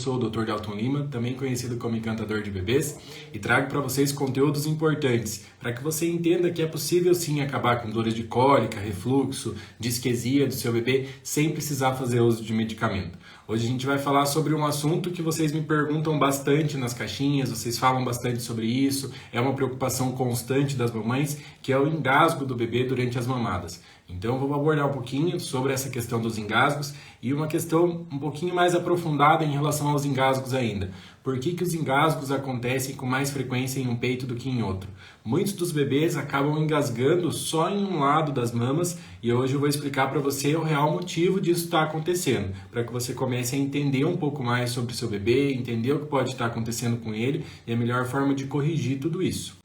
sou o Dr. Dalton Lima, também conhecido como encantador de bebês, e trago para vocês conteúdos importantes para que você entenda que é possível sim acabar com dores de cólica, refluxo, disquesia do seu bebê sem precisar fazer uso de medicamento. Hoje a gente vai falar sobre um assunto que vocês me perguntam bastante nas caixinhas, vocês falam bastante sobre isso, é uma preocupação constante das mamães, que é o engasgo do bebê durante as mamadas. Então vamos abordar um pouquinho sobre essa questão dos engasgos e uma questão um pouquinho mais aprofundada em relação aos engasgos ainda. Por que os engasgos acontecem com mais frequência em um peito do que em outro? Muitos dos bebês acabam engasgando só em um lado das mamas e hoje eu vou explicar para você o real motivo disso estar acontecendo, para que você comece a entender um pouco mais sobre o seu bebê, entender o que pode estar acontecendo com ele e a melhor forma de corrigir tudo isso.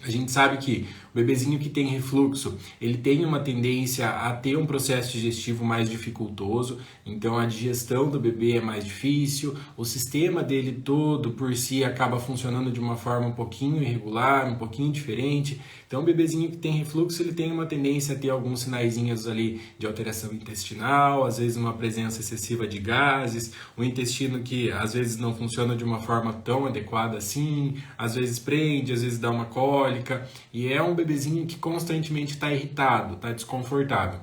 A gente sabe que o bebezinho que tem refluxo, ele tem uma tendência a ter um processo digestivo mais dificultoso, então a digestão do bebê é mais difícil, o sistema dele todo por si acaba funcionando de uma forma um pouquinho irregular, um pouquinho diferente. Então o bebezinho que tem refluxo, ele tem uma tendência a ter alguns sinaizinhos ali de alteração intestinal, às vezes uma presença excessiva de gases, o intestino que às vezes não funciona de uma forma tão adequada assim, às vezes prende, às vezes dá uma cólica, e é um bebezinho que constantemente está irritado, está desconfortável.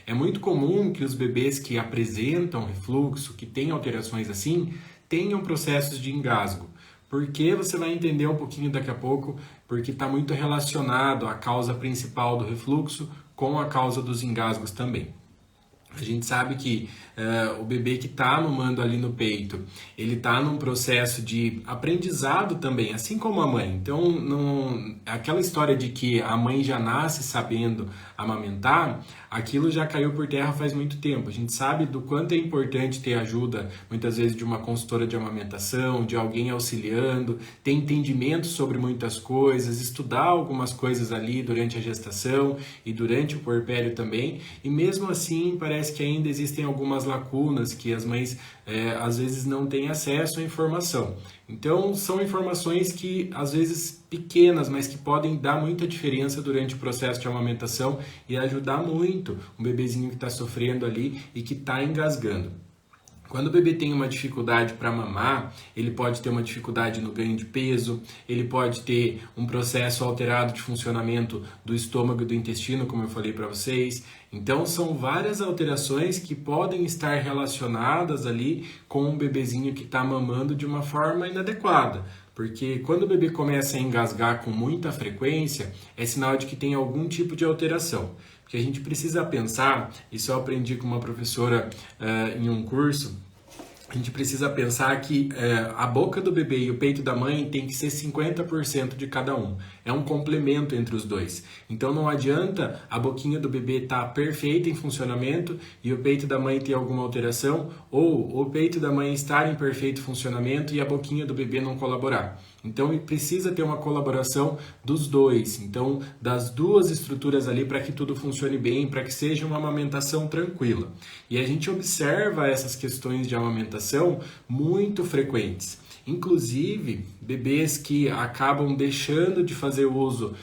É muito comum que os bebês que apresentam refluxo, que têm alterações assim, tenham processos de engasgo. Porque você vai entender um pouquinho daqui a pouco, porque está muito relacionado a causa principal do refluxo com a causa dos engasgos também. A gente sabe que o bebê que está mamando ali no peito, ele está num processo de aprendizado também, assim como a mãe. Então, aquela história de que a mãe já nasce sabendo amamentar, aquilo já caiu por terra faz muito tempo. A gente sabe do quanto é importante ter ajuda, muitas vezes, de uma consultora de amamentação, de alguém auxiliando, ter entendimento sobre muitas coisas, estudar algumas coisas ali durante a gestação e durante o puerpério também. E mesmo assim, parece que ainda existem algumas lacunas que as mães às vezes não têm acesso à informação. Então são informações que às vezes pequenas, mas que podem dar muita diferença durante o processo de amamentação e ajudar muito um bebezinho que está sofrendo ali e que está engasgando. Quando o bebê tem uma dificuldade para mamar, ele pode ter uma dificuldade no ganho de peso, ele pode ter um processo alterado de funcionamento do estômago e do intestino, como eu falei para vocês. Então, são várias alterações que podem estar relacionadas ali com um bebezinho que está mamando de uma forma inadequada. Porque quando o bebê começa a engasgar com muita frequência, é sinal de que tem algum tipo de alteração. Porque a gente precisa pensar, isso eu aprendi com uma professora em um curso, a gente precisa pensar que a boca do bebê e o peito da mãe tem que ser 50% de cada um. É um complemento entre os dois. Então não adianta a boquinha do bebê estar perfeita em funcionamento e o peito da mãe ter alguma alteração, ou o peito da mãe estar em perfeito funcionamento e a boquinha do bebê não colaborar. Então precisa ter uma colaboração dos dois, então das duas estruturas ali para que tudo funcione bem, para que seja uma amamentação tranquila. E a gente observa essas questões de amamentação muito frequentes. Inclusive, bebês que acabam deixando de fazer uso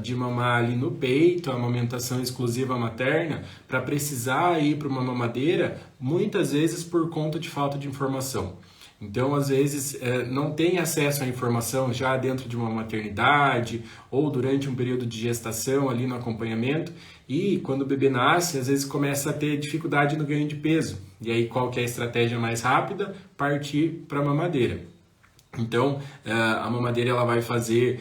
de mamar ali no peito, a amamentação exclusiva materna, para precisar ir para uma mamadeira, muitas vezes por conta de falta de informação. Então, às vezes, não tem acesso à informação já dentro de uma maternidade ou durante um período de gestação ali no acompanhamento e quando o bebê nasce, às vezes começa a ter dificuldade no ganho de peso. E aí, qual que é a estratégia mais rápida? Partir para a mamadeira. Então, a mamadeira ela vai fazer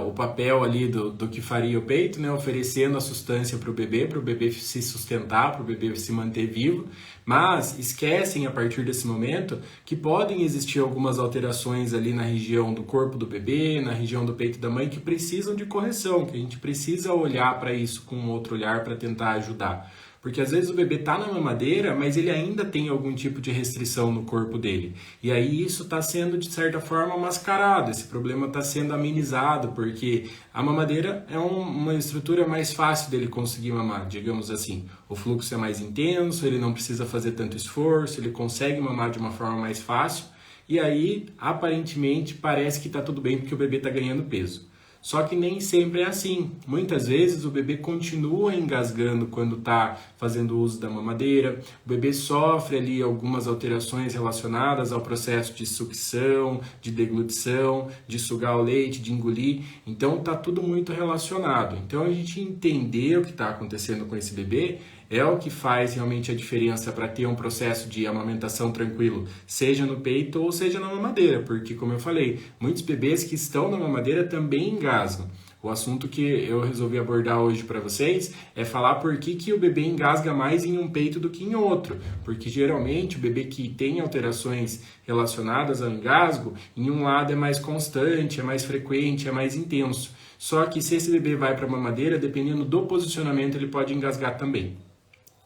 o papel ali do que faria o peito, né? Oferecendo a sustância para o bebê se sustentar, para o bebê se manter vivo, mas esquecem a partir desse momento que podem existir algumas alterações ali na região do corpo do bebê, na região do peito da mãe, que precisam de correção, que a gente precisa olhar para isso com outro olhar para tentar ajudar. Porque às vezes o bebê está na mamadeira, mas ele ainda tem algum tipo de restrição no corpo dele. E aí isso está sendo, de certa forma, mascarado. Esse problema está sendo amenizado, porque a mamadeira é uma estrutura mais fácil dele conseguir mamar, digamos assim. O fluxo é mais intenso, ele não precisa fazer tanto esforço, ele consegue mamar de uma forma mais fácil. E aí, aparentemente, parece que está tudo bem porque o bebê está ganhando peso. Só que nem sempre é assim. Muitas vezes o bebê continua engasgando quando está fazendo uso da mamadeira, o bebê sofre ali algumas alterações relacionadas ao processo de sucção, de deglutição, de sugar o leite, de engolir. Então está tudo muito relacionado. Então a gente entender o que está acontecendo com esse bebê é o que faz realmente a diferença para ter um processo de amamentação tranquilo, seja no peito ou seja na mamadeira, porque, como eu falei, muitos bebês que estão na mamadeira também engasgam. O assunto que eu resolvi abordar hoje para vocês é falar por que o bebê engasga mais em um peito do que em outro, porque geralmente o bebê que tem alterações relacionadas ao engasgo, em um lado é mais constante, é mais frequente, é mais intenso. Só que se esse bebê vai para a mamadeira, dependendo do posicionamento, ele pode engasgar também.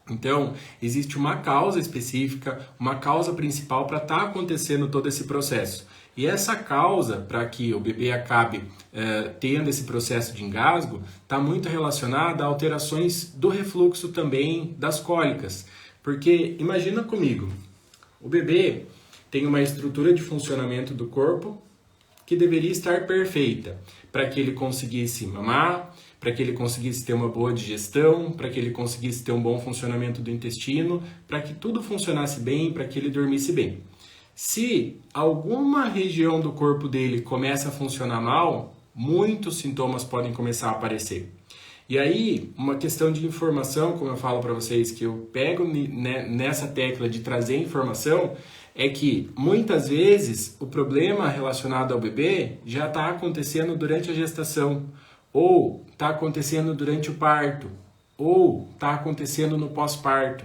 Então, existe uma causa específica, uma causa principal para estar acontecendo todo esse processo. E essa causa, para que o bebê acabe tendo esse processo de engasgo, está muito relacionada a alterações do refluxo também, das cólicas. Porque, imagina comigo, o bebê tem uma estrutura de funcionamento do corpo que deveria estar perfeita para que ele conseguisse mamar, para que ele conseguisse ter uma boa digestão, para que ele conseguisse ter um bom funcionamento do intestino, para que tudo funcionasse bem, para que ele dormisse bem. Se alguma região do corpo dele começa a funcionar mal, muitos sintomas podem começar a aparecer. E aí, uma questão de informação, como eu falo para vocês, que eu pego nessa tecla de trazer informação, é que muitas vezes o problema relacionado ao bebê já está acontecendo durante a gestação, ou está acontecendo durante o parto, ou está acontecendo no pós-parto.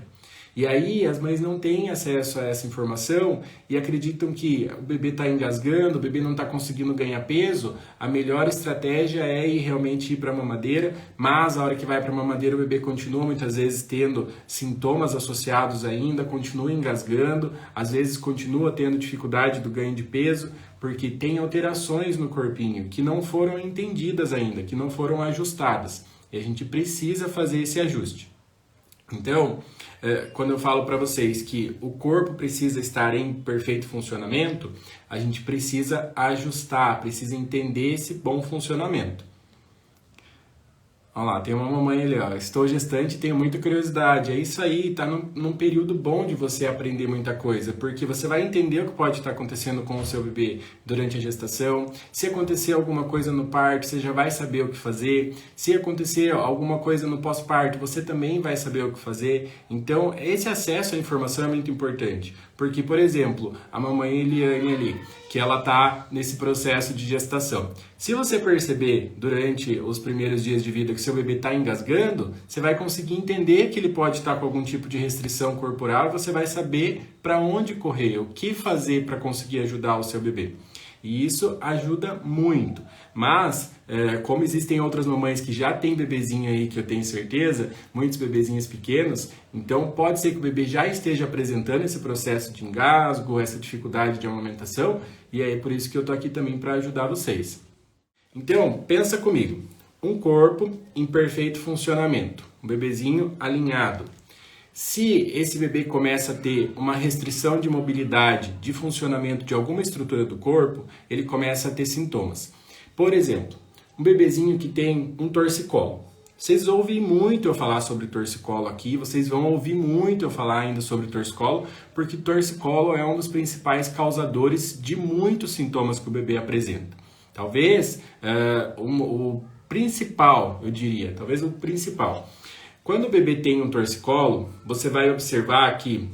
E aí as mães não têm acesso a essa informação e acreditam que o bebê está engasgando, o bebê não está conseguindo ganhar peso, a melhor estratégia é realmente ir para a mamadeira, mas a hora que vai para a mamadeira o bebê continua muitas vezes tendo sintomas associados ainda, continua engasgando, às vezes continua tendo dificuldade do ganho de peso, porque tem alterações no corpinho que não foram entendidas ainda, que não foram ajustadas. E a gente precisa fazer esse ajuste. Então, quando eu falo para vocês que o corpo precisa estar em perfeito funcionamento, a gente precisa ajustar, precisa entender esse bom funcionamento. Olha lá, tem uma mamãe ali, ó. Estou gestante e tenho muita curiosidade. É isso aí, tá num período bom de você aprender muita coisa, porque você vai entender o que pode estar acontecendo com o seu bebê durante a gestação. Se acontecer alguma coisa no parto, você já vai saber o que fazer. Se acontecer alguma coisa no pós-parto, você também vai saber o que fazer. Então, esse acesso à informação é muito importante. Porque, por exemplo, a mamãe Eliane ali, que ela tá nesse processo de gestação. Se você perceber durante os primeiros dias de vida que seu bebê está engasgando, você vai conseguir entender que ele pode estar com algum tipo de restrição corporal e você vai saber para onde correr, o que fazer para conseguir ajudar o seu bebê. E isso ajuda muito. Mas, como existem outras mamães que já têm bebezinho aí, que eu tenho certeza, muitos bebezinhos pequenos, então pode ser que o bebê já esteja apresentando esse processo de engasgo, essa dificuldade de amamentação, e é por isso que eu tô aqui também para ajudar vocês. Então, pensa comigo, um corpo em perfeito funcionamento, um bebezinho alinhado. Se esse bebê começa a ter uma restrição de mobilidade, de funcionamento de alguma estrutura do corpo, ele começa a ter sintomas. Por exemplo, um bebezinho que tem um torcicolo. Vocês ouvem muito eu falar sobre torcicolo aqui, vocês vão ouvir muito eu falar ainda sobre torcicolo, porque torcicolo é um dos principais causadores de muitos sintomas que o bebê apresenta. Talvez o principal, eu diria, talvez o principal. Quando o bebê tem um torcicolo, você vai observar que,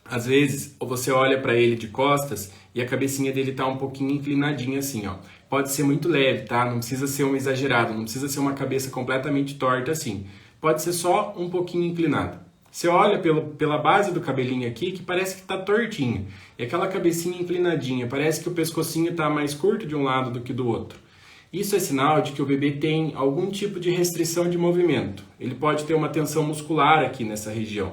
às vezes, você olha para ele de costas e a cabecinha dele está um pouquinho inclinadinha assim, ó. Pode ser muito leve, tá? Não precisa ser um exagerado, não precisa ser uma cabeça completamente torta assim. Pode ser só um pouquinho inclinada. Você olha pela base do cabelinho aqui que parece que está tortinho. E aquela cabecinha inclinadinha, parece que o pescocinho está mais curto de um lado do que do outro. Isso é sinal de que o bebê tem algum tipo de restrição de movimento. Ele pode ter uma tensão muscular aqui nessa região.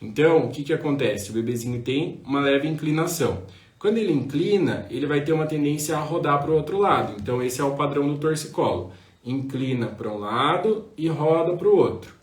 Então, o que acontece? O bebezinho tem uma leve inclinação. Quando ele inclina, ele vai ter uma tendência a rodar para o outro lado. Então, esse é o padrão do torcicolo. Inclina para um lado e roda para o outro.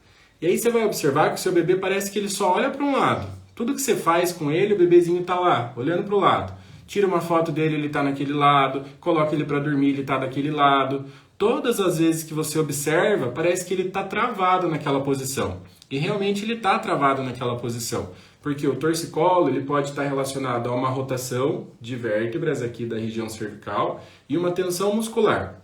E aí você vai observar que o seu bebê parece que ele só olha para um lado. Tudo que você faz com ele, o bebezinho está lá, olhando para o lado. Tira uma foto dele, ele está naquele lado. Coloca ele para dormir, ele está daquele lado. Todas as vezes que você observa, parece que ele está travado naquela posição. E realmente ele está travado naquela posição. Porque o torcicolo ele pode estar relacionado a uma rotação de vértebras aqui da região cervical e uma tensão muscular.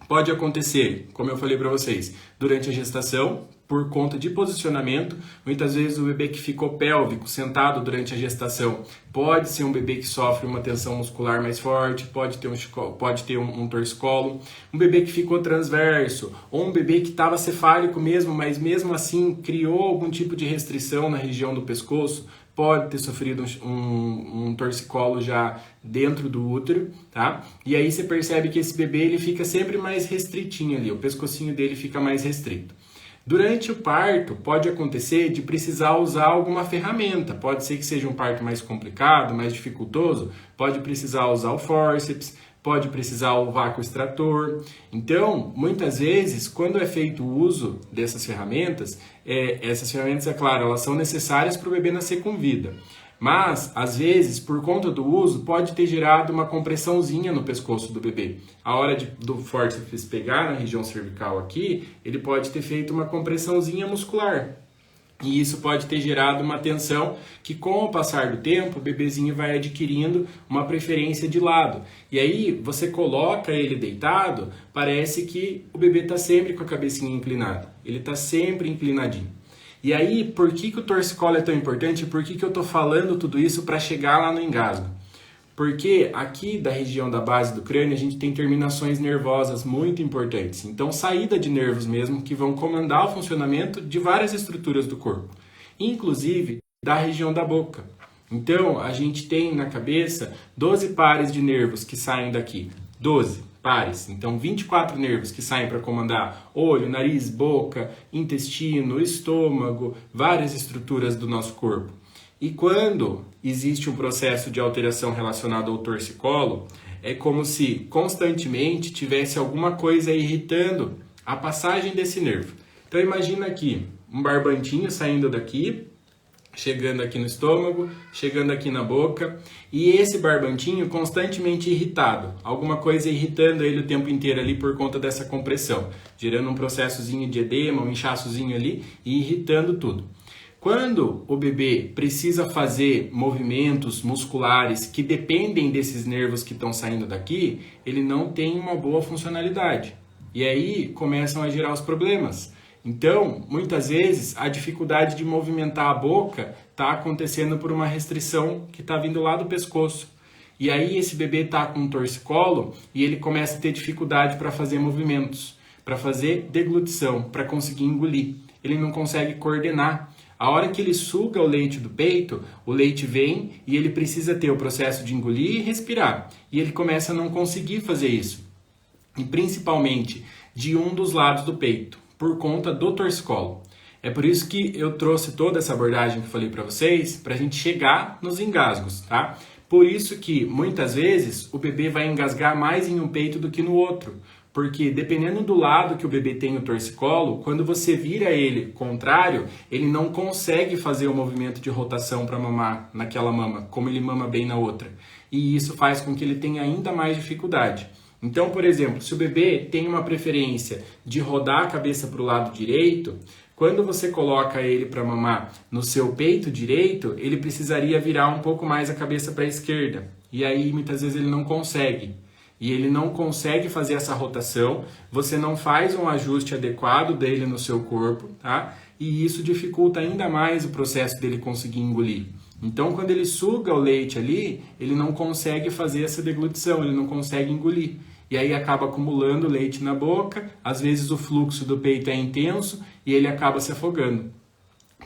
Pode acontecer, como eu falei para vocês, durante a gestação, por conta de posicionamento. Muitas vezes o bebê que ficou pélvico, sentado durante a gestação, pode ser um bebê que sofre uma tensão muscular mais forte, pode ter um torcicolo. Um bebê que ficou transverso, ou um bebê que estava cefálico mesmo, mas mesmo assim criou algum tipo de restrição na região do pescoço, pode ter sofrido um torcicolo já dentro do útero, tá? E aí você percebe que esse bebê ele fica sempre mais restritinho ali, o pescocinho dele fica mais restrito. Durante o parto, pode acontecer de precisar usar alguma ferramenta. Pode ser que seja um parto mais complicado, mais dificultoso. Pode precisar usar o fórceps, pode precisar o vácuo extrator. Então, muitas vezes, quando é feito o uso dessas ferramentas, é claro, elas são necessárias para o bebê nascer com vida. Mas, às vezes, por conta do uso, pode ter gerado uma compressãozinha no pescoço do bebê. A hora do fórceps pegar na região cervical aqui, ele pode ter feito uma compressãozinha muscular. E isso pode ter gerado uma tensão que, com o passar do tempo, o bebezinho vai adquirindo uma preferência de lado. E aí, você coloca ele deitado, parece que o bebê está sempre com a cabecinha inclinada. Ele está sempre inclinadinho. E aí, por que o torcicolo é tão importante? Por que eu estou falando tudo isso para chegar lá no engasgo? Porque aqui da região da base do crânio a gente tem terminações nervosas muito importantes. Então, saída de nervos mesmo que vão comandar o funcionamento de várias estruturas do corpo, inclusive da região da boca. Então, a gente tem na cabeça 12 pares de nervos que saem daqui. 12 pares. Então, 24 nervos que saem para comandar olho, nariz, boca, intestino, estômago, várias estruturas do nosso corpo. E quando existe um processo de alteração relacionado ao torcicolo, é como se constantemente tivesse alguma coisa irritando a passagem desse nervo. Então, imagina aqui um barbantinho saindo daqui, chegando aqui no estômago, chegando aqui na boca, e esse barbantinho constantemente irritado, alguma coisa irritando ele o tempo inteiro ali por conta dessa compressão, gerando um processozinho de edema, um inchaçozinho ali e irritando tudo. Quando o bebê precisa fazer movimentos musculares que dependem desses nervos que estão saindo daqui, ele não tem uma boa funcionalidade. E aí começam a gerar os problemas. Então, muitas vezes, a dificuldade de movimentar a boca está acontecendo por uma restrição que está vindo lá do pescoço. E aí esse bebê está com um torcicolo e ele começa a ter dificuldade para fazer movimentos, para fazer deglutição, para conseguir engolir. Ele não consegue coordenar. A hora que ele suga o leite do peito, o leite vem e ele precisa ter o processo de engolir e respirar. E ele começa a não conseguir fazer isso. E principalmente de um dos lados do peito, por conta do torcicolo. É por isso que eu trouxe toda essa abordagem que eu falei para vocês, para a gente chegar nos engasgos, tá? Por isso que, muitas vezes, o bebê vai engasgar mais em um peito do que no outro. Porque, dependendo do lado que o bebê tem o torcicolo, quando você vira ele contrário, ele não consegue fazer o movimento de rotação para mamar naquela mama, como ele mama bem na outra. E isso faz com que ele tenha ainda mais dificuldade. Então, por exemplo, se o bebê tem uma preferência de rodar a cabeça para o lado direito, quando você coloca ele para mamar no seu peito direito, ele precisaria virar um pouco mais a cabeça para a esquerda. E aí, muitas vezes, ele não consegue. E ele não consegue fazer essa rotação, você não faz um ajuste adequado dele no seu corpo, tá? E isso dificulta ainda mais o processo dele conseguir engolir. Então, quando ele suga o leite ali, ele não consegue fazer essa deglutição, ele não consegue engolir. E aí acaba acumulando leite na boca, às vezes o fluxo do peito é intenso e ele acaba se afogando.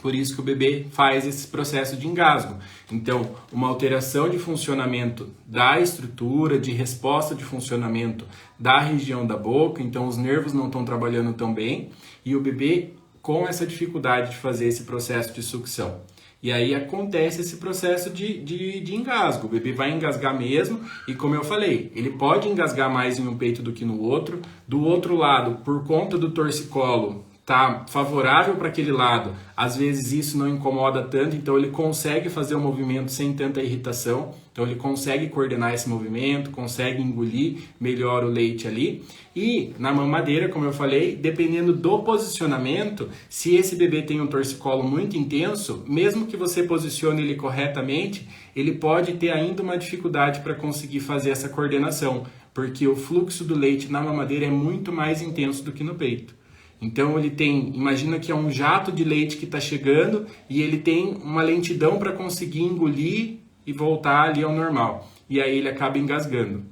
Por isso que o bebê faz esse processo de engasgo. Então, uma alteração de funcionamento da estrutura, de resposta de funcionamento da região da boca, então os nervos não estão trabalhando tão bem, e o bebê com essa dificuldade de fazer esse processo de sucção. E aí acontece esse processo de engasgo. O bebê vai engasgar mesmo, e como eu falei, ele pode engasgar mais em um peito do que no outro. Do outro lado, por conta do torcicolo, tá favorável para aquele lado, às vezes isso não incomoda tanto, então ele consegue fazer o movimento sem tanta irritação, então ele consegue coordenar esse movimento, consegue engolir melhor o leite ali. E na mamadeira, como eu falei, dependendo do posicionamento, se esse bebê tem um torcicolo muito intenso, mesmo que você posicione ele corretamente, ele pode ter ainda uma dificuldade para conseguir fazer essa coordenação, porque o fluxo do leite na mamadeira é muito mais intenso do que no peito. Então ele tem, imagina que é um jato de leite que está chegando e ele tem uma lentidão para conseguir engolir e voltar ali ao normal. E aí ele acaba engasgando.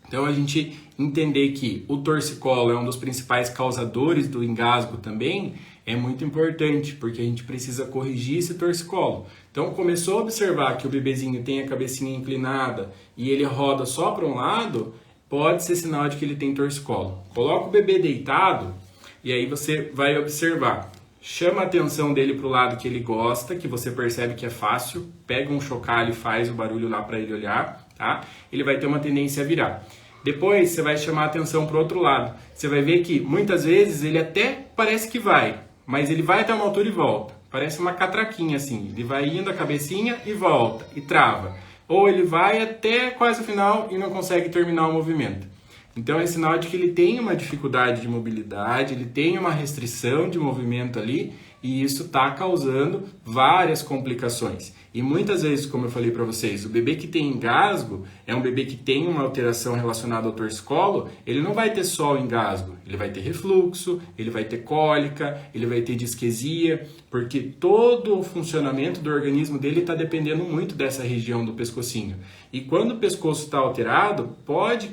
Então a gente entender que o torcicolo é um dos principais causadores do engasgo também é muito importante, porque a gente precisa corrigir esse torcicolo. Então começou a observar que o bebezinho tem a cabecinha inclinada e ele roda só para um lado, pode ser sinal de que ele tem torcicolo. Coloca o bebê deitado. E aí você vai observar, chama a atenção dele para o lado que ele gosta, que você percebe que é fácil, pega um chocalho e faz o barulho lá para ele olhar, tá? Ele vai ter uma tendência a virar. Depois você vai chamar a atenção para o outro lado. Você vai ver que muitas vezes ele até parece que vai, mas ele vai até uma altura e volta. Parece uma catraquinha assim, ele vai indo a cabecinha e volta, e trava. Ou ele vai até quase o final e não consegue terminar o movimento. Então é sinal de que ele tem uma dificuldade de mobilidade, ele tem uma restrição de movimento ali e isso está causando várias complicações. E muitas vezes, como eu falei para vocês, o bebê que tem engasgo é um bebê que tem uma alteração relacionada ao torcicolo, ele não vai ter só o engasgo, ele vai ter refluxo, ele vai ter cólica, ele vai ter disquesia, porque todo o funcionamento do organismo dele está dependendo muito dessa região do pescocinho. E quando o pescoço está alterado, pode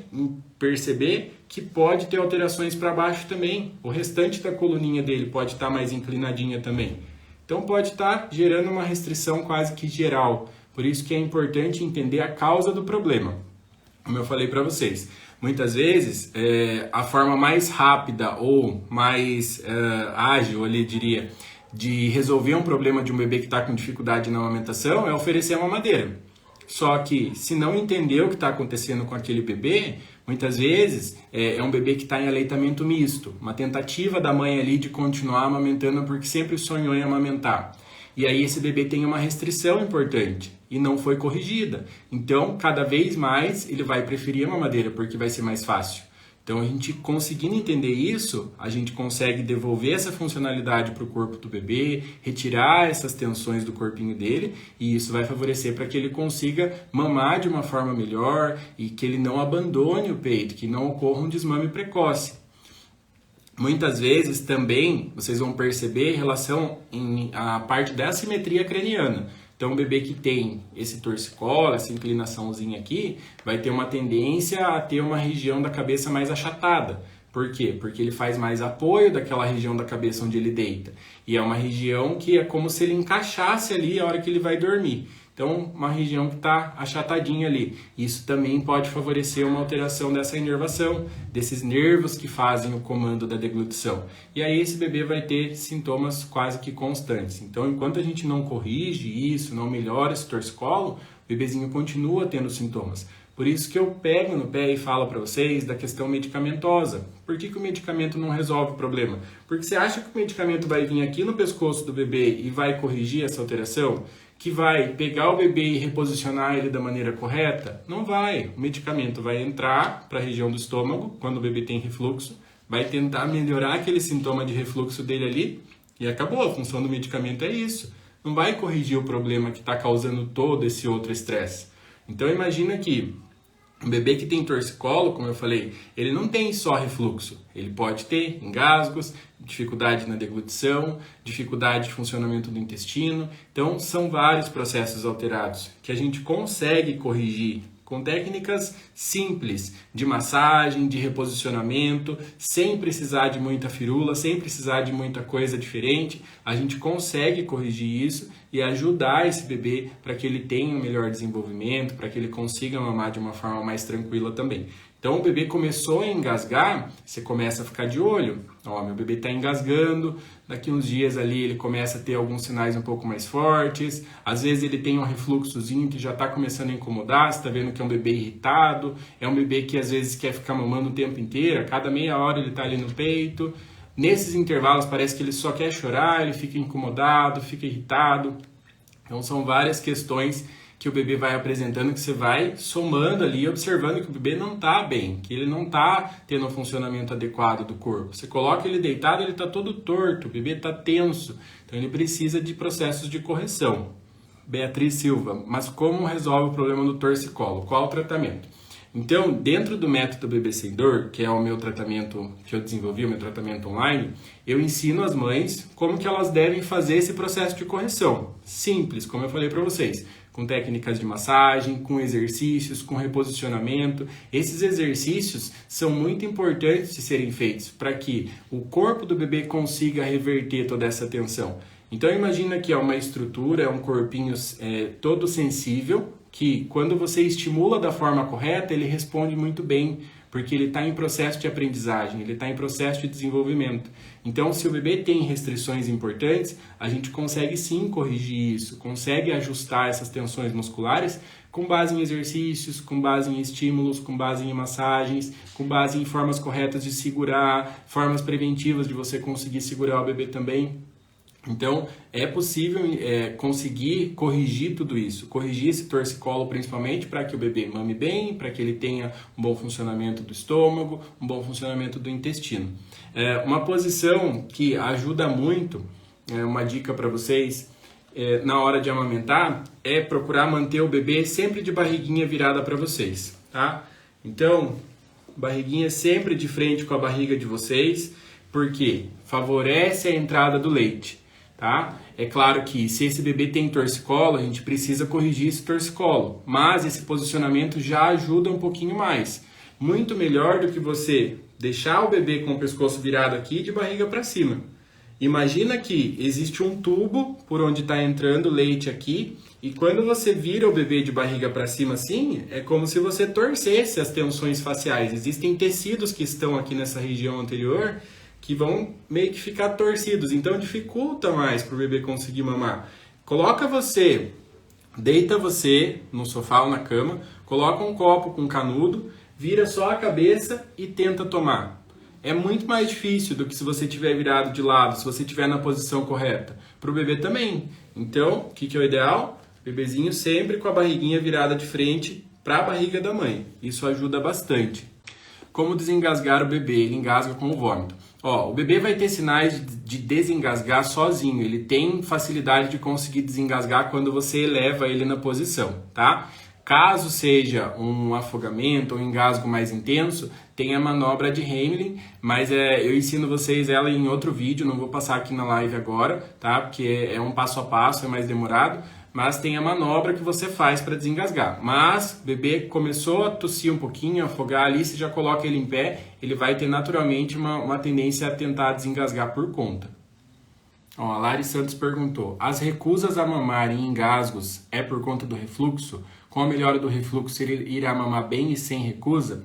perceber que pode ter alterações para baixo também. O restante da coluninha dele pode estar mais inclinadinha também. Então pode estar gerando uma restrição quase que geral. Por isso que é importante entender a causa do problema. Como eu falei para vocês, muitas vezes a forma mais rápida ou mais ágil, eu diria, de resolver um problema de um bebê que está com dificuldade na amamentação é oferecer uma mamadeira. Só que se não entender o que está acontecendo com aquele bebê, muitas vezes é um bebê que está em aleitamento misto, uma tentativa da mãe ali de continuar amamentando porque sempre sonhou em amamentar. E aí esse bebê tem uma restrição importante e não foi corrigida. Então, cada vez mais ele vai preferir a mamadeira porque vai ser mais fácil. Então, a gente conseguindo entender isso, a gente consegue devolver essa funcionalidade para o corpo do bebê, retirar essas tensões do corpinho dele, e isso vai favorecer para que ele consiga mamar de uma forma melhor e que ele não abandone o peito, que não ocorra um desmame precoce. Muitas vezes também vocês vão perceber em relação à parte da assimetria craniana. Então, o bebê que tem esse torcicolo, essa inclinaçãozinha aqui, vai ter uma tendência a ter uma região da cabeça mais achatada. Por quê? Porque ele faz mais apoio daquela região da cabeça onde ele deita. E é uma região que é como se ele encaixasse ali a hora que ele vai dormir. Então, uma região que está achatadinha ali. Isso também pode favorecer uma alteração dessa inervação, desses nervos que fazem o comando da deglutição. E aí esse bebê vai ter sintomas quase que constantes. Então, enquanto a gente não corrige isso, não melhora esse torcicolo, o bebezinho continua tendo sintomas. Por isso que eu pego no pé e falo para vocês da questão medicamentosa. Por que o medicamento não resolve o problema? Porque você acha que o medicamento vai vir aqui no pescoço do bebê e vai corrigir essa alteração? Que vai pegar o bebê e reposicionar ele da maneira correta? Não vai. O medicamento vai entrar para a região do estômago, quando o bebê tem refluxo, vai tentar melhorar aquele sintoma de refluxo dele ali e acabou. A função do medicamento é isso. Não vai corrigir o problema que está causando todo esse outro estresse. Então imagina que um bebê que tem torcicolo, como eu falei, ele não tem só refluxo, ele pode ter engasgos, dificuldade na deglutição, dificuldade de funcionamento do intestino. Então são vários processos alterados que a gente consegue corrigir com técnicas simples de massagem, de reposicionamento, sem precisar de muita firula, sem precisar de muita coisa diferente. A gente consegue corrigir isso e ajudar esse bebê para que ele tenha um melhor desenvolvimento, para que ele consiga mamar de uma forma mais tranquila também. Então o bebê começou a engasgar, você começa a ficar de olho. Ó, meu bebê está engasgando, daqui uns dias ali ele começa a ter alguns sinais um pouco mais fortes. Às vezes ele tem um refluxozinho que já está começando a incomodar, você está vendo que é um bebê irritado, é um bebê que às vezes quer ficar mamando o tempo inteiro, a cada meia hora ele está ali no peito. Nesses intervalos parece que ele só quer chorar, ele fica incomodado, fica irritado. Então são várias questões que o bebê vai apresentando, que você vai somando ali, observando que o bebê não está bem, que ele não está tendo um funcionamento adequado do corpo. Você coloca ele deitado, ele está todo torto, o bebê está tenso, então ele precisa de processos de correção. Beatriz Silva, mas como resolve o problema do torcicolo? Qual o tratamento? Então, dentro do método Bebê Sem Dor, que é o meu tratamento que eu desenvolvi, o meu tratamento online, eu ensino as mães como que elas devem fazer esse processo de correção. Simples, como eu falei para vocês, com técnicas de massagem, com exercícios, com reposicionamento. Esses exercícios são muito importantes de serem feitos para que o corpo do bebê consiga reverter toda essa tensão. Então, imagina que é uma estrutura, é um corpinho todo sensível, que quando você estimula da forma correta, ele responde muito bem, porque ele está em processo de aprendizagem, ele está em processo de desenvolvimento. Então, se o bebê tem restrições importantes, a gente consegue sim corrigir isso, consegue ajustar essas tensões musculares com base em exercícios, com base em estímulos, com base em massagens, com base em formas corretas de segurar, formas preventivas de você conseguir segurar o bebê também. Então, é possível conseguir corrigir tudo isso, corrigir esse torcicolo principalmente para que o bebê mame bem, para que ele tenha um bom funcionamento do estômago, um bom funcionamento do intestino. Uma posição que ajuda muito, uma dica para vocês, na hora de amamentar, é procurar manter o bebê sempre de barriguinha virada para vocês, tá? Então, barriguinha sempre de frente com a barriga de vocês, porque favorece a entrada do leite. Tá? É claro que se esse bebê tem torcicolo, a gente precisa corrigir esse torcicolo, mas esse posicionamento já ajuda um pouquinho mais. Muito melhor do que você deixar o bebê com o pescoço virado aqui de barriga para cima. Imagina que existe um tubo por onde está entrando leite aqui, e quando você vira o bebê de barriga para cima assim, é como se você torcesse as tensões faciais. Existem tecidos que estão aqui nessa região anterior que vão meio que ficar torcidos, então dificulta mais para o bebê conseguir mamar. Deita você no sofá ou na cama, coloca um copo com canudo, vira só a cabeça e tenta tomar. É muito mais difícil do que se você estiver virado de lado, se você estiver na posição correta. Para o bebê também. Então, o que é o ideal? Bebezinho sempre com a barriguinha virada de frente para a barriga da mãe. Isso ajuda bastante. Como desengasgar o bebê? Ele engasga com o vômito. O bebê vai ter sinais de desengasgar sozinho. Ele tem facilidade de conseguir desengasgar quando você eleva ele na posição, tá? Caso seja um afogamento ou um engasgo mais intenso, tem a manobra de Heimlich, mas eu ensino vocês ela em outro vídeo, não vou passar aqui na live agora, tá? Porque é um passo a passo, é mais demorado. Mas tem a manobra que você faz para desengasgar. Mas o bebê começou a tossir um pouquinho, a afogar ali, você já coloca ele em pé, ele vai ter naturalmente uma tendência a tentar desengasgar por conta. A Lari Santos perguntou, as recusas a mamar em engasgos é por conta do refluxo? Com a melhora do refluxo ele irá mamar bem e sem recusa?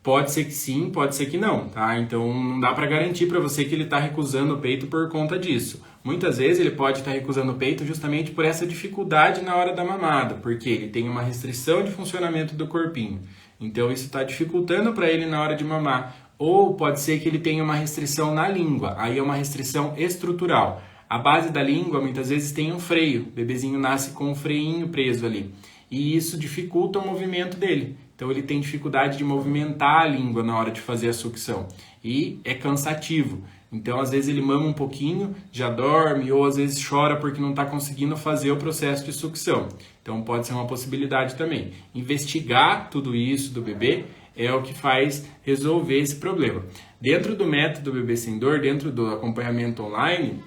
Pode ser que sim, pode ser que não, tá? Então não dá para garantir para você que ele está recusando o peito por conta disso. Muitas vezes ele pode estar recusando o peito justamente por essa dificuldade na hora da mamada, porque ele tem uma restrição de funcionamento do corpinho. Então isso está dificultando para ele na hora de mamar. Ou pode ser que ele tenha uma restrição na língua, aí é uma restrição estrutural. A base da língua muitas vezes tem um freio, o bebezinho nasce com um freinho preso ali. E isso dificulta o movimento dele. Então ele tem dificuldade de movimentar a língua na hora de fazer a sucção. E é cansativo. Então às vezes ele mama um pouquinho, já dorme, ou às vezes chora porque não está conseguindo fazer o processo de sucção. Então pode ser uma possibilidade também. Investigar tudo isso do bebê é o que faz resolver esse problema. Dentro do método Bebê Sem Dor, dentro do acompanhamento online,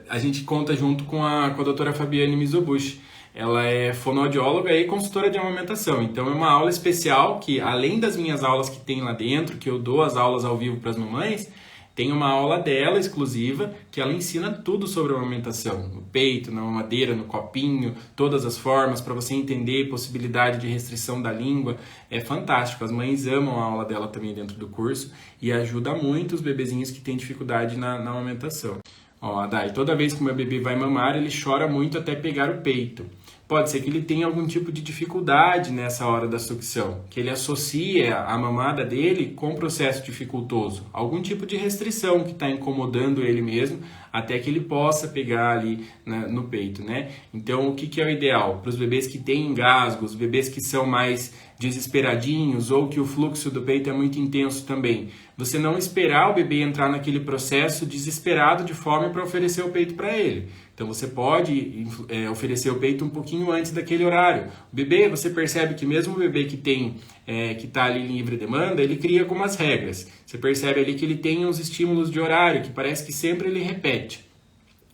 a gente conta junto com a doutora Fabiane Mizobushi. Ela é fonoaudióloga e consultora de amamentação, então é uma aula especial que, além das minhas aulas que tem lá dentro, que eu dou as aulas ao vivo para as mamães, tem uma aula dela exclusiva que ela ensina tudo sobre a amamentação, no peito, na mamadeira, no copinho, todas as formas, para você entender possibilidade de restrição da língua. É fantástico, as mães amam a aula dela também dentro do curso e ajuda muito os bebezinhos que têm dificuldade na amamentação. Dai, toda vez que o meu bebê vai mamar, ele chora muito até pegar o peito. Pode ser que ele tenha algum tipo de dificuldade nessa hora da sucção, que ele associa a mamada dele com processo dificultoso, algum tipo de restrição que está incomodando ele mesmo, até que ele possa pegar ali no peito, né? Então, o que é o ideal? Para os bebês que têm engasgo, os bebês que são mais desesperadinhos ou que o fluxo do peito é muito intenso também. Você não esperar o bebê entrar naquele processo desesperado de fome para oferecer o peito para ele. Então você pode oferecer o peito um pouquinho antes daquele horário. O bebê, você percebe que mesmo o bebê que está ali em livre demanda, ele cria algumas regras. Você percebe ali que ele tem uns estímulos de horário, que parece que sempre ele repete.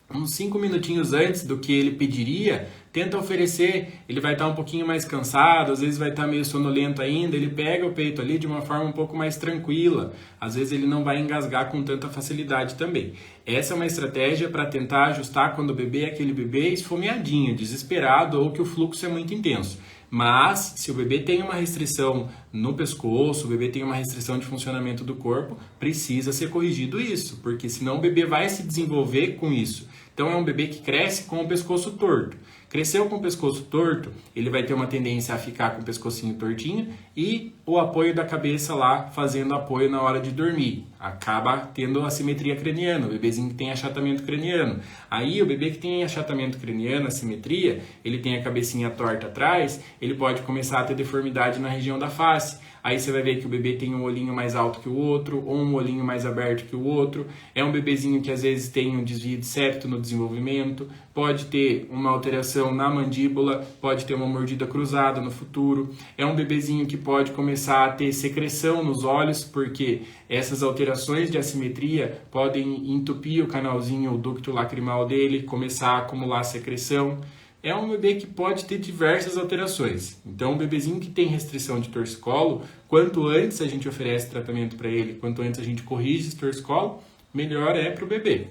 Uns 5 minutinhos antes do que ele pediria, tenta oferecer, ele vai estar um pouquinho mais cansado, às vezes vai estar meio sonolento ainda, ele pega o peito ali de uma forma um pouco mais tranquila, às vezes ele não vai engasgar com tanta facilidade também. Essa é uma estratégia para tentar ajustar quando o bebê é aquele bebê esfomeadinho, desesperado ou que o fluxo é muito intenso. Mas, se o bebê tem uma restrição no pescoço, o bebê tem uma restrição de funcionamento do corpo, precisa ser corrigido isso, porque senão o bebê vai se desenvolver com isso. Então, é um bebê que cresce com o pescoço torto. Cresceu com o pescoço torto, ele vai ter uma tendência a ficar com o pescocinho tortinho e o apoio da cabeça lá fazendo apoio na hora de dormir. Acaba tendo assimetria craniana, o bebezinho que tem achatamento craniano. Aí o bebê que tem achatamento craniano, assimetria, ele tem a cabecinha torta atrás, ele pode começar a ter deformidade na região da face. Aí você vai ver que o bebê tem um olhinho mais alto que o outro, ou um olhinho mais aberto que o outro. É um bebezinho que às vezes tem um desvio de septo no desenvolvimento, pode ter uma alteração na mandíbula, pode ter uma mordida cruzada no futuro. É um bebezinho que pode começar a ter secreção nos olhos, porque essas alterações de assimetria podem entupir o canalzinho, o ducto lacrimal dele, começar a acumular secreção. É um bebê que pode ter diversas alterações. Então, um bebezinho que tem restrição de torcicolo, quanto antes a gente oferece tratamento para ele, quanto antes a gente corrige esse torcicolo, melhor é para o bebê.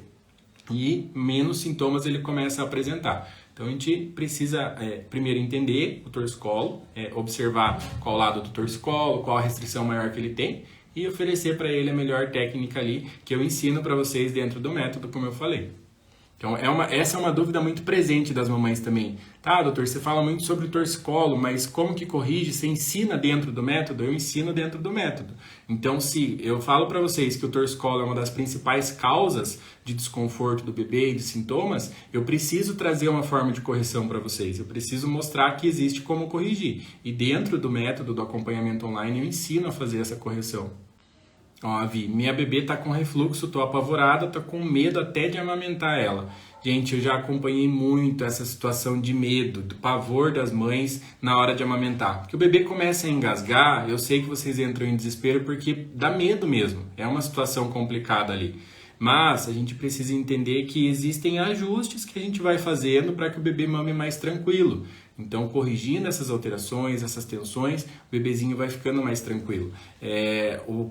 E menos sintomas ele começa a apresentar. Então, a gente precisa primeiro entender o torcicolo, observar qual lado do torcicolo, qual a restrição maior que ele tem, e oferecer para ele a melhor técnica ali, que eu ensino para vocês dentro do método, como eu falei. Então, essa é uma dúvida muito presente das mamães também. Tá, doutor, você fala muito sobre o torcicolo, mas como que corrige? Você ensina dentro do método? Eu ensino dentro do método. Então, se eu falo para vocês que o torcicolo é uma das principais causas de desconforto do bebê e de sintomas, eu preciso trazer uma forma de correção para vocês. Eu preciso mostrar que existe como corrigir. E dentro do método do acompanhamento online, eu ensino a fazer essa correção. Ó, Vi, minha bebê tá com refluxo, tô apavorada, tô com medo até de amamentar ela. Gente, eu já acompanhei muito essa situação de medo, do pavor das mães na hora de amamentar. Porque o bebê começa a engasgar, eu sei que vocês entram em desespero porque dá medo mesmo. É uma situação complicada ali. Mas a gente precisa entender que existem ajustes que a gente vai fazendo para que o bebê mame mais tranquilo. Então, corrigindo essas alterações, essas tensões, o bebezinho vai ficando mais tranquilo.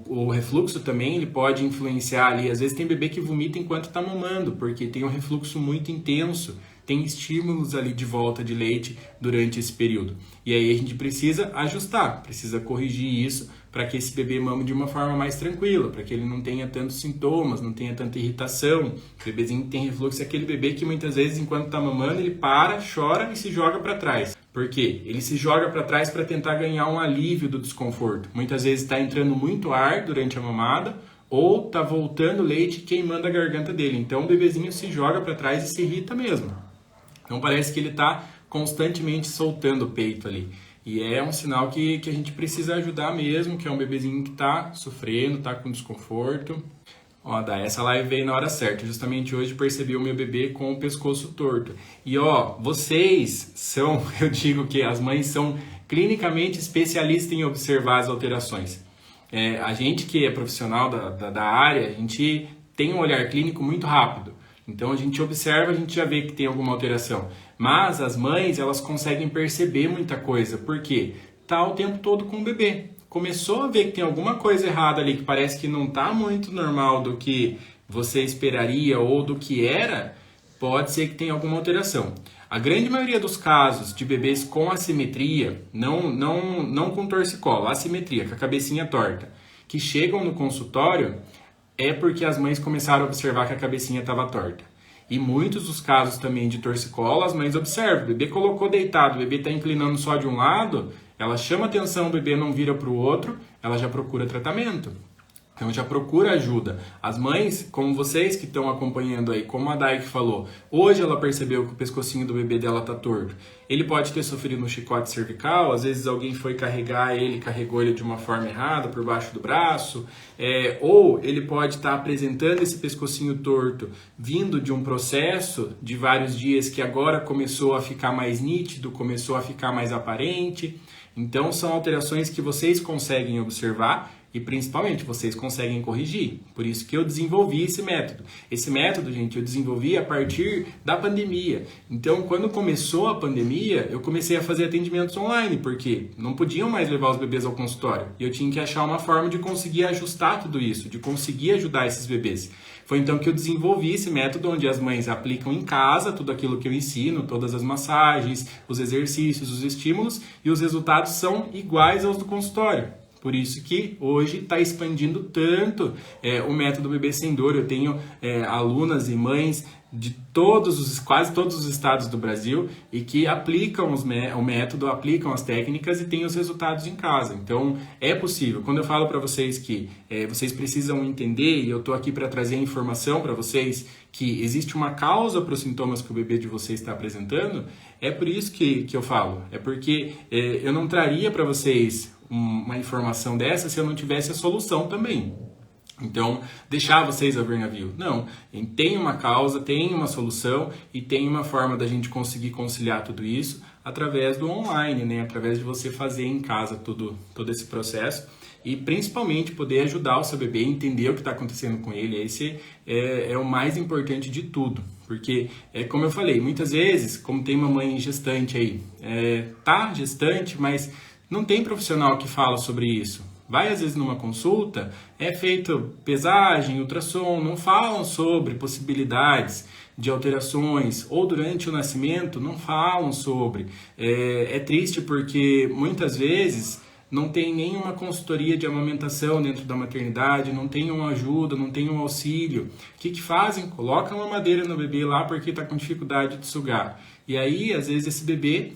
O refluxo também ele pode influenciar ali. Às vezes tem bebê que vomita enquanto está mamando, porque tem um refluxo muito intenso. Tem estímulos ali de volta de leite durante esse período. E aí a gente precisa ajustar, precisa corrigir isso para que esse bebê mame de uma forma mais tranquila, para que ele não tenha tantos sintomas, não tenha tanta irritação. O bebezinho que tem refluxo é aquele bebê que muitas vezes, enquanto está mamando, ele para, chora e se joga para trás. Por quê? Ele se joga para trás para tentar ganhar um alívio do desconforto. Muitas vezes está entrando muito ar durante a mamada, ou está voltando leite e queimando a garganta dele. Então o bebezinho se joga para trás e se irrita mesmo. Então parece que ele está constantemente soltando o peito ali. E é um sinal que a gente precisa ajudar mesmo, que é um bebezinho que está sofrendo, está com desconforto. Ó, essa live veio na hora certa. Justamente hoje percebi o meu bebê com o pescoço torto. E ó, vocês são, eu digo que as mães são clinicamente especialistas em observar as alterações. A gente que é profissional da área, a gente tem um olhar clínico muito rápido. Então a gente observa, a gente já vê que tem alguma alteração. Mas as mães, elas conseguem perceber muita coisa. Por quê? Tá o tempo todo com o bebê. Começou a ver que tem alguma coisa errada ali, que parece que não tá muito normal do que você esperaria ou do que era, pode ser que tenha alguma alteração. A grande maioria dos casos de bebês com assimetria, não com torcicolo, assimetria, com a cabecinha torta, que chegam no consultório, é porque as mães começaram a observar que a cabecinha estava torta. E muitos dos casos também de torcicolo, as mães observam, o bebê colocou deitado, o bebê está inclinando só de um lado, ela chama atenção, o bebê não vira para o outro, ela já procura tratamento. Então já procura ajuda. As mães, como vocês que estão acompanhando aí, como a Dai que falou, hoje ela percebeu que o pescocinho do bebê dela tá torto. Ele pode ter sofrido um chicote cervical, às vezes alguém foi carregar ele, carregou ele de uma forma errada, por baixo do braço, ou ele pode estar apresentando esse pescocinho torto vindo de um processo de vários dias que agora começou a ficar mais nítido, começou a ficar mais aparente. Então são alterações que vocês conseguem observar e principalmente vocês conseguem corrigir. Por isso que eu desenvolvi esse método. Esse método, gente, eu desenvolvi a partir da pandemia. Então, quando começou a pandemia, eu comecei a fazer atendimentos online, porque não podiam mais levar os bebês ao consultório. E eu tinha que achar uma forma de conseguir ajustar tudo isso, de conseguir ajudar esses bebês. Foi então que eu desenvolvi esse método onde as mães aplicam em casa tudo aquilo que eu ensino, todas as massagens, os exercícios, os estímulos, e os resultados são iguais aos do consultório. Por isso que hoje está expandindo tanto o método Bebê Sem Dor. Eu tenho alunas e mães de quase todos os estados do Brasil e que aplicam o método, aplicam as técnicas e têm os resultados em casa. Então, é possível. Quando eu falo para vocês que vocês precisam entender, e eu estou aqui para trazer informação para vocês, que existe uma causa para os sintomas que o bebê de vocês está apresentando, é por isso que eu falo. É porque eu não traria para vocês uma informação dessa se eu não tivesse a solução também. Então, deixar vocês a ver navio. Não, tem uma causa, tem uma solução e tem uma forma da gente conseguir conciliar tudo isso através do online, né? Através de você fazer em casa todo esse processo e principalmente poder ajudar o seu bebê a entender o que está acontecendo com ele. Esse é o mais importante de tudo, porque, como eu falei, muitas vezes, como tem uma mãe gestante aí, tá gestante, mas não tem profissional que fala sobre isso. Vai às vezes numa consulta, é feito pesagem, ultrassom, não falam sobre possibilidades de alterações, ou durante o nascimento não falam sobre. É triste porque muitas vezes não tem nenhuma consultoria de amamentação dentro da maternidade, não tem uma ajuda, não tem um auxílio. O que fazem? Colocam uma madeira no bebê lá porque está com dificuldade de sugar. E aí, às vezes, esse bebê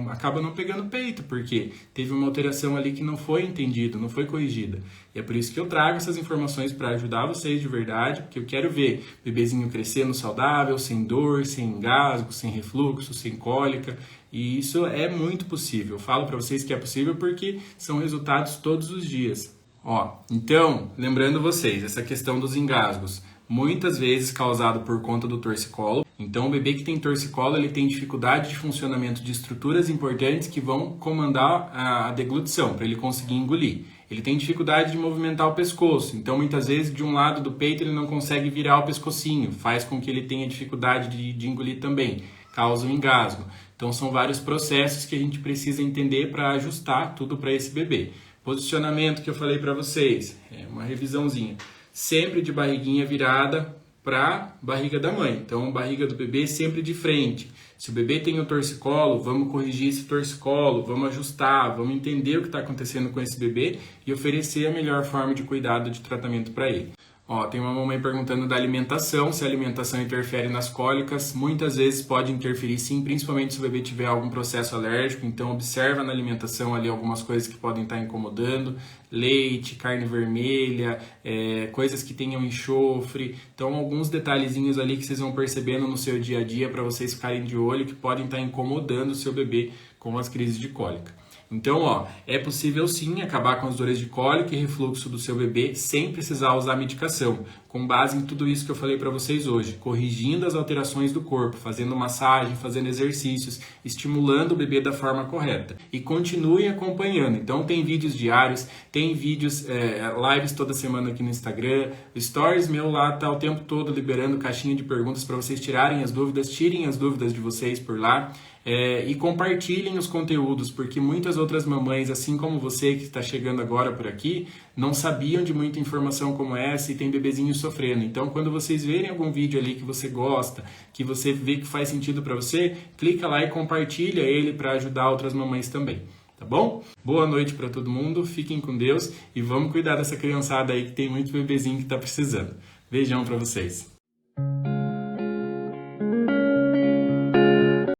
acaba não pegando peito, porque teve uma alteração ali que não foi entendida, não foi corrigida. E é por isso que eu trago essas informações para ajudar vocês de verdade, porque eu quero ver o bebezinho crescendo saudável, sem dor, sem engasgo, sem refluxo, sem cólica. E isso é muito possível. Eu falo para vocês que é possível porque são resultados todos os dias. Então, lembrando vocês, essa questão dos engasgos, muitas vezes causado por conta do torcicolo. Então, o bebê que tem torcicolo, ele tem dificuldade de funcionamento de estruturas importantes que vão comandar a deglutição, para ele conseguir engolir. Ele tem dificuldade de movimentar o pescoço, então muitas vezes de um lado do peito ele não consegue virar o pescocinho, faz com que ele tenha dificuldade de engolir também, causa um engasgo. Então, são vários processos que a gente precisa entender para ajustar tudo para esse bebê. Posicionamento que eu falei para vocês, uma revisãozinha. Sempre de barriguinha virada para barriga da mãe. Então, barriga do bebê sempre de frente. Se o bebê tem o torcicolo, vamos corrigir esse torcicolo, vamos ajustar, vamos entender o que está acontecendo com esse bebê e oferecer a melhor forma de cuidado de tratamento para ele. Tem uma mamãe perguntando da alimentação, se a alimentação interfere nas cólicas. Muitas vezes pode interferir sim, principalmente se o bebê tiver algum processo alérgico. Então observa na alimentação ali algumas coisas que podem estar incomodando. Leite, carne vermelha, coisas que tenham enxofre. Então alguns detalhezinhos ali que vocês vão percebendo no seu dia a dia para vocês ficarem de olho que podem estar incomodando o seu bebê com as crises de cólica. Então, é possível sim acabar com as dores de cólica e refluxo do seu bebê sem precisar usar medicação, com base em tudo isso que eu falei para vocês hoje, corrigindo as alterações do corpo, fazendo massagem, fazendo exercícios, estimulando o bebê da forma correta. E continuem acompanhando. Então, tem vídeos diários, tem vídeos, lives toda semana aqui no Instagram, stories meu lá tá o tempo todo liberando caixinha de perguntas para vocês tirem as dúvidas de vocês por lá. E compartilhem os conteúdos, porque muitas outras mamães, assim como você que está chegando agora por aqui, não sabiam de muita informação como essa e tem bebezinhos sofrendo. Então, quando vocês verem algum vídeo ali que você gosta, que você vê que faz sentido para você, clica lá e compartilha ele para ajudar outras mamães também. Tá bom? Boa noite para todo mundo, fiquem com Deus e vamos cuidar dessa criançada aí que tem muito bebezinho que está precisando. Beijão para vocês.